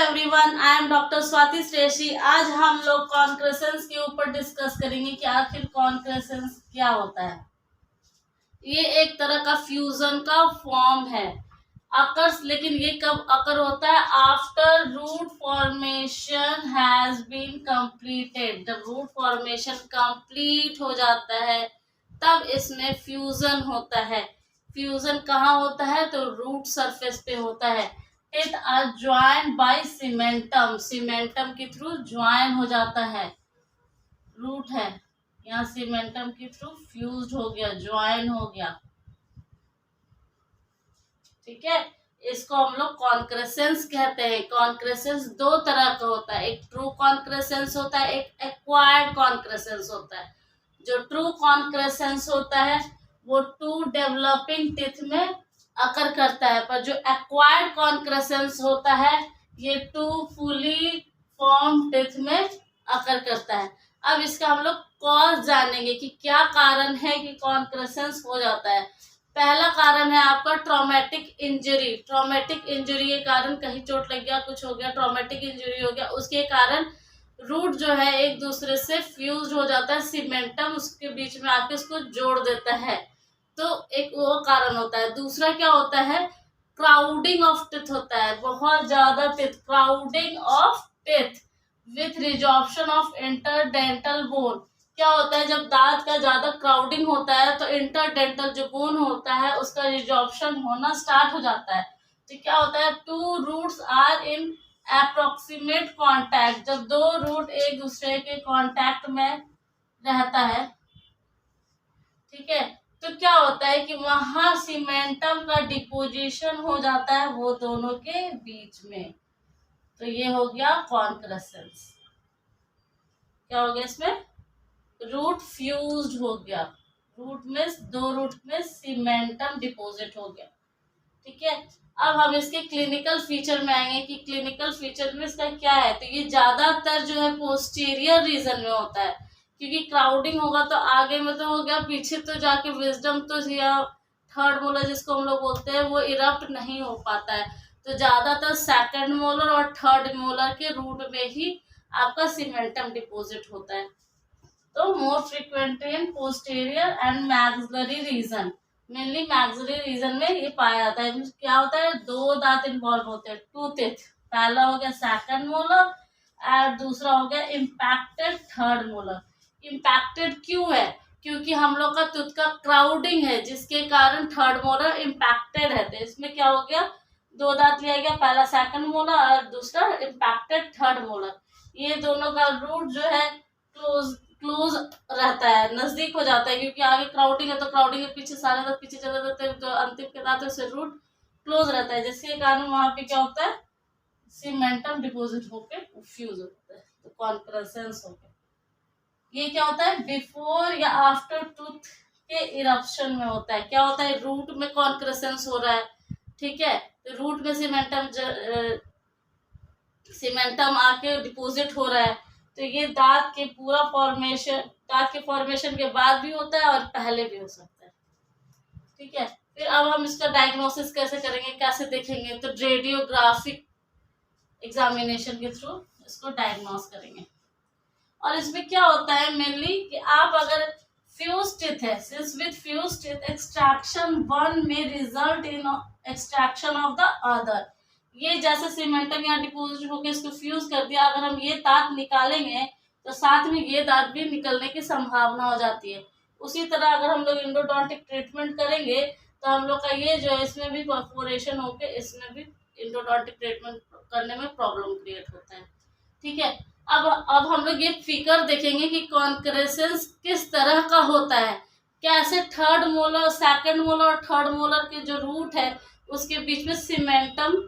Everyone, I am doctor Swati Shreshthi. आज हम लोग कॉन्क्रेसेंस के ऊपर डिस्कस करेंगे कि आखिर कॉन्क्रेसेंस क्या होता है। ये एक तरह का फ्यूजन का फॉर्म है अकर्स, लेकिन ये कब अकर होता है? After root formation has been completed. जब रूट फॉर्मेशन कंप्लीट हो जाता है तब इसमें फ्यूजन होता है। फ्यूजन कहाँ होता है? तो रूट सरफेस पे होता है। It are joined by cementum. Cementum के थ्रू ज्वाइन हो जाता है। रूट है यहाँ, सीमेंटम के थ्रू फ्यूज हो गया, ज्वाइन हो गया। ठीक है, इसको हम लोग कॉन्क्रेसेंस कहते हैं। कॉन्क्रेसेंस दो तरह का होता है, एक ट्रू कॉन्क्रेसेंस होता है, एक एक्वायर्ड कॉन्क्रेसेंस होता है। जो ट्रू कॉन्क्रेसेंस होता है वो टू डेवलपिंग टिथ में अकर करता है, पर जो एक्वायर्ड कॉन्क्रेसेंस होता है ये टू फुली फॉर्म टिथ में अकर करता है। अब इसका हम लोग कॉज जानेंगे कि क्या कारण है कि कॉन्क्रेसेंस हो जाता है। पहला कारण है आपका ट्रॉमेटिक इंजरी। ट्रॉमेटिक इंजरी के कारण कहीं चोट लग गया, कुछ हो गया, ट्रॉमेटिक इंजरी हो गया, उसके कारण रूट जो है एक दूसरे से फ्यूज हो जाता है। सीमेंटम उसके बीच में आके उसको जोड़ देता है, तो एक वो कारण होता है। दूसरा क्या होता है? क्राउडिंग ऑफ टिथ होता है, बहुत ज्यादा teeth, crowding of teeth with resorption of interdental bone. क्या होता है? जब दांत का ज्यादा क्राउडिंग होता है तो इंटरडेंटल जो बोन होता है उसका रिजॉर्प्शन होना स्टार्ट हो जाता है। तो क्या होता है? Two roots are in approximate contact. जब दो रूट एक दूसरे के कांटेक्ट में रहता है, ठीक है, तो क्या होता है कि वहां सीमेंटम का डिपोजिशन हो जाता है वो दोनों के बीच में। तो ये हो गया कॉन्क्रेसेंस। क्या हो गया इसमें? रूट फ्यूज्ड हो गया, रूट में दो रूट में सीमेंटम डिपॉजिट हो गया। ठीक है, अब हम इसके क्लिनिकल फीचर में आएंगे कि क्लिनिकल फीचर में इसका क्या है। तो ये ज्यादातर जो है पोस्टीरियर रीजन में होता है, क्योंकि क्राउडिंग होगा तो आगे में तो हो गया, पीछे तो जाके विजडम तो या थर्ड मोलर जिसको हम लोग बोलते हैं वो इरप्ट नहीं हो पाता है। तो ज्यादातर सेकंड मोलर और थर्ड मोलर के रूट में ही आपका सीमेंटम डिपॉजिट होता है। तो more frequently in posterior and maxillary region, mainly maxillary region में ये पाया जाता है। क्या होता है? दो दांत इन्वॉल्व होते हैं, टू टीथ। पहला हो गया सेकंड मोलर और दूसरा हो गया इम्पैक्टेड थर्ड मोलर। इम्पैक्टेड क्यों है? क्योंकि हम लोग का टूथ का क्राउडिंग है जिसके कारण थर्ड मोलर इम्पैक्टेड है। तो इसमें क्या हो गया? दो दांत लिया गया, पहला सेकंड मोलर और दूसरा इम्पैक्टेड थर्ड मोलर। ये दोनों का रूट जो है क्लोज रहता है, नजदीक हो जाता है, क्योंकि आगे क्राउडिंग है तो क्राउडिंग के पीछे सारे दांत पीछे चले जाते हैं, तो अंतिम के दांत से रूट क्लोज रहता है, जिसके कारण वहां पे क्या होता है? सीमेंटम डिपॉजिट होके फ्यूज होता है, तो कॉन्क्रेसेंस हो गया। ये क्या होता है? बिफोर या आफ्टर टूथ के इरप्शन में होता है। क्या होता है? रूट में कॉन्क्रेसेंस हो रहा है, ठीक है, तो रूट में सीमेंटम आके डिपॉजिट हो रहा है। तो ये दांत के पूरा फॉर्मेशन, दांत के फॉर्मेशन के बाद भी होता है और पहले भी हो सकता है। ठीक है, फिर अब हम इसका डायग्नोसिस कैसे करेंगे, कैसे देखेंगे? तो रेडियोग्राफिक एग्जामिनेशन के थ्रू इसको डायग्नोस करेंगे। और इसमें क्या होता है मेनली कि आप अगर फ्यूज टीथ है, since with fused teeth extraction one में result in extraction of the other. ये जैसे सीमेंटम यहाँ डिपोजिट होकर इसको फ्यूज कर दिया, अगर हम ये दांत निकालेंगे तो साथ में ये दांत भी निकलने की संभावना हो जाती है। उसी तरह अगर हम लोग इंडोडोंटिक ट्रीटमेंट करेंगे तो हम लोग का ये जो है इसमें भी परफोरेशन होकर इसमें भी इंडोडोंटिक ट्रीटमेंट करने में प्रॉब्लम क्रिएट होता है। ठीक है, अब हम लोग ये फिगर देखेंगे कि कॉन्क्रेसेंस किस तरह का होता है, कैसे थर्ड मोलर, सेकंड मोलर और थर्ड मोलर के जो रूट है उसके बीच में सीमेंटम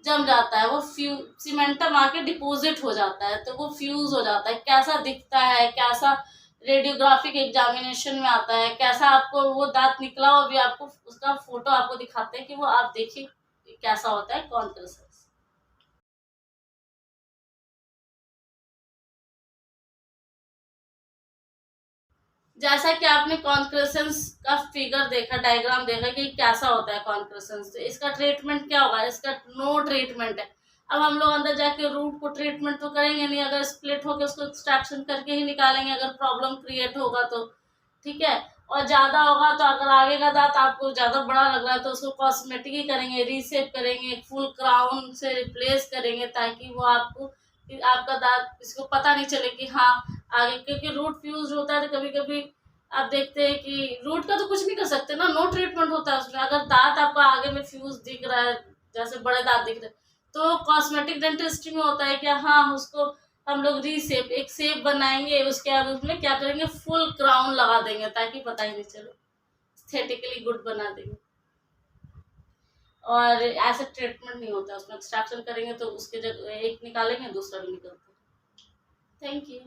जम जाता है, वो सीमेंटम आके डिपॉजिट हो जाता है, तो वो फ्यूज हो जाता है। कैसा दिखता है, कैसा रेडियोग्राफिक एग्जामिनेशन में आता है, कैसा आपको वो दांत निकला हो भी आपको उसका फोटो आपको दिखाते हैं कि वो आप देखिए कैसा होता है कॉन्क्रेसेंस। जैसा कि आपने कॉन्क्रेसेंस का फिगर देखा, डायग्राम देखा कि कैसा होता है कॉन्क्रेसेंस, तो इसका ट्रीटमेंट क्या होगा? इसका नो ट्रीटमेंट है। अब हम लोग अंदर जाके रूट को ट्रीटमेंट तो करेंगे नहीं, अगर स्प्लिट होकर उसको एक्सट्रैक्शन करके ही निकालेंगे अगर प्रॉब्लम क्रिएट होगा तो, ठीक है। और ज़्यादा होगा तो अगर आगे का दांत आपको ज़्यादा बड़ा लग रहा है तो उसको कॉस्मेटिक ही करेंगे, रीसेप करेंगे, फुल क्राउन से रिप्लेस करेंगे, ताकि वो आपको आपका दांत इसको पता नहीं चले कि हाँ आगे, क्योंकि रूट फ्यूज होता है तो कभी कभी आप देखते हैं कि रूट का तो कुछ नहीं कर सकते ना, नो ट्रीटमेंट होता है उसमें। अगर दांत आपका आगे में फ्यूज दिख रहा है, जैसे बड़े दांत दिख रहे हैं, तो कॉस्मेटिक डेंटिस्ट्री में होता है कि हाँ उसको हम लोग रीसेप, एक शेप बनाएंगे, उसके बाद उसमें क्या करेंगे, फुल क्राउन लगा देंगे ताकि पता ही नहीं चले, एस्थेटिकली गुड बना देंगे। और ऐसे ट्रीटमेंट नहीं होता, उसमें एक्सट्रैक्शन करेंगे तो उसके जगह एक निकालेंगे दूसरा भी निकलता है। Thank you.